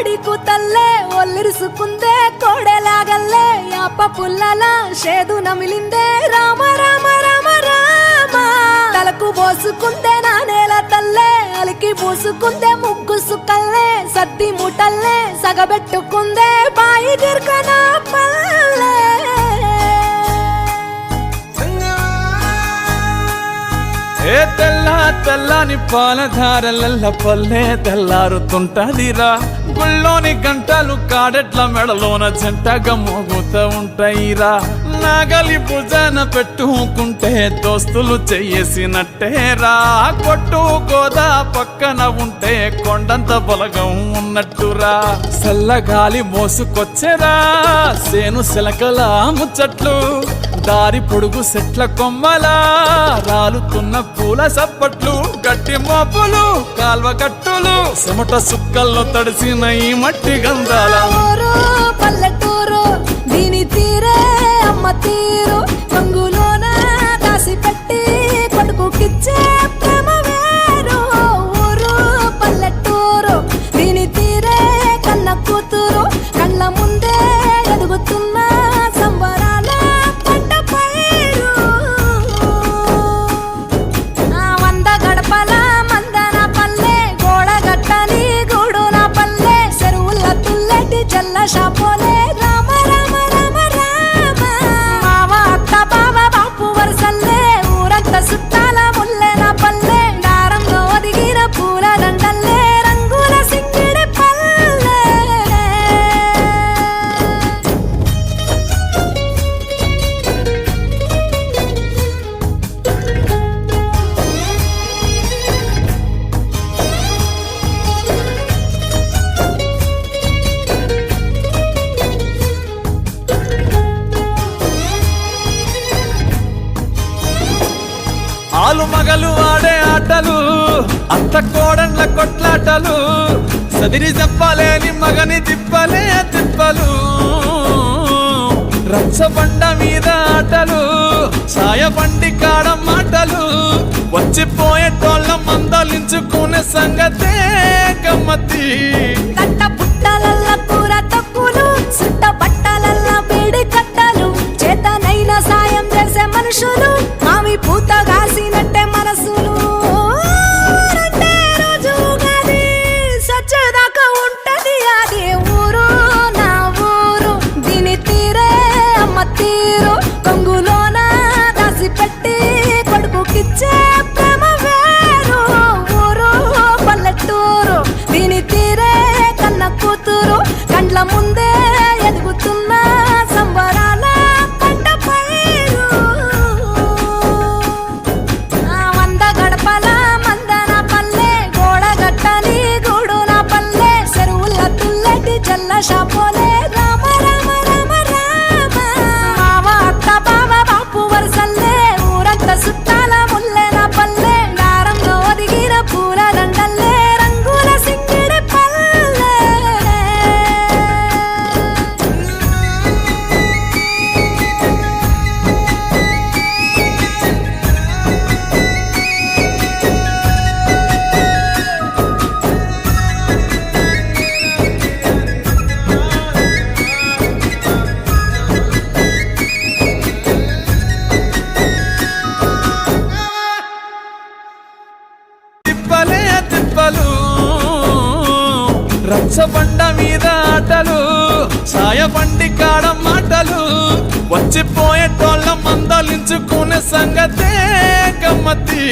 కోడి కూతల్లే ఒల్లిరుసుకుందే కోడెలాగల్లే యాప పుల్లల షేదు నమిలిందే రామ రామ రామ రామ తలకు పోసుకుందే నానేల తల్లే అలికి పూసుకుందే ముగ్గు సుక్కల్లే సద్ది మూటల్లే సగబెట్టుకుందే బాయి గిర్కనా పల్లె ఏ తెల్ల తెల్లని పాలధారలల్ల పల్లె తెల్లారుతుంటదిరా గుళ్ళోని గంటలు కాడెట్ల మెడలోన జంటగా మోగుతూ ఉంటాయిరా నాగలి భుజాన పెట్టుకుంటే దోస్తులు చెయ్యేసినట్టేరా కొట్టు గోదా పక్కన ఉంటే కొండంత బలగం ఉన్నట్టురా చల్లగాలి మోసుకొచ్చెరా సేను శిలకల ముచ్చట్లు దారి పొడుగు సెట్ల కొమ్మలా రాలుతున్న పూల సప్పట్లు గట్టి మోపులు కాల్వ కట్టులు చెమట సుక్కల్లో తడిసిన ఈ మట్టి గంధాల పల్లెటూరు దీని తీరే అమ్మ తీరు రంగులోన దాసి పెట్టి కొడుకుకిచ్చే ప్రేమ వేరు ఊరు పల్లెటూరు దీని తీరే కన్న కూతురు కళ్ళ ముందే ఎదుగుతున్న సంబరాల పంట పైరు వంద గడపల మందన పల్లె గోడ గట్టని గూడున పల్లె చెరువుల తుల్లెటి జల్ల షాపోలే రామ రామ రామ రామ మావ అత్త బావ బాపు వరసల్లే ఊరంత సుట్టాల ముల్లెన పల్లె దారంలో ఒదిగిన పూల దండల్లే రంగుల సింగిడి పల్లె ఆలు మగలు ఆడే ఆటలు అత్త కోడన్ల కొట్లాటలు సదిరి చెప్పలేని మగని తిప్పలే తిప్పలు రచ్చబండ మీద ఆటలు సాయబండి కాడ మాటలు వచ్చిపోయేటోళ్ళ మందలించుకునే సంగతే గమ్మతి తట్ట పుట్టలల్ల కూర తక్కులు సుట్ట బట్టలల్ల వేడి కట్టలు చేతనైన సాయం చేసే మనుషులు మామి పూత కాసినట్టే మనసులు రెండే రోజు గది సచ్చేదాకా ఉంటది అది ఊరు నా ఊరు దీని తీరే అమ్మ తీరు కొంగులోన దాసి పెట్టి కొడుకుకిచ్చే ప్రేమ వేరు ఊరు పల్లెటూరు దీని తీరే కన్న కూతురు కండ్ల ముందే ఎదుగుతున్న సంబరాల పంట పైరు వంద గడపల మందన పల్లె గోడ గట్టని గూడున పల్లె చెరువుల తుల్లెటి జల్ల షాపోలే రామ రామ రామ రామ మావ అత్త బావ బాపు వరసల్లే ఊరంత సుట్టాల ముల్లెన పల్లె దారంలో ఒదిగిన పూల దండల్లే రంగుల సింగిడి పల్లె తిప్పలే తిప్పలు రచ్చబండ మీద ఆటలు సాయబండి కాడ మాటలు వచ్చిపోయేటోళ్ళ మందలించుకునే సంగతే గమ్మతి